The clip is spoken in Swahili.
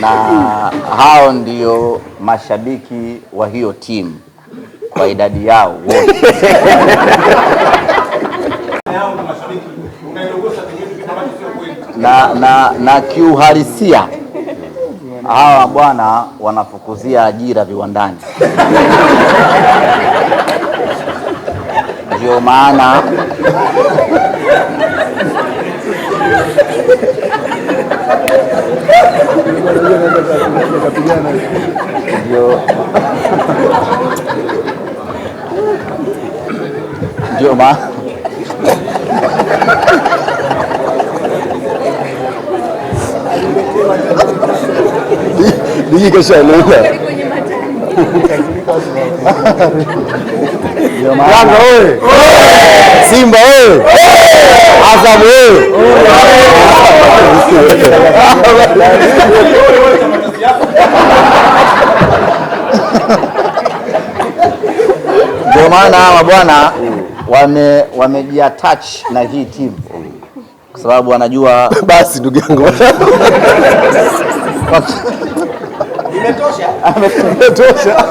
na hao ndio mashabiki wa hiyo timu kwa idadi yao wote. na kiuhalisia hawa bwana wanafukuzia ajira viwandani. Ndio maana ndio maana Digi kashaelewa. Yanga oye! Simba oye! Azam oye! ndio maana hawa bwana wamejiattach na hii timu kwa sababu wanajua basi ndugu yangu. Imetosha. Imetosha.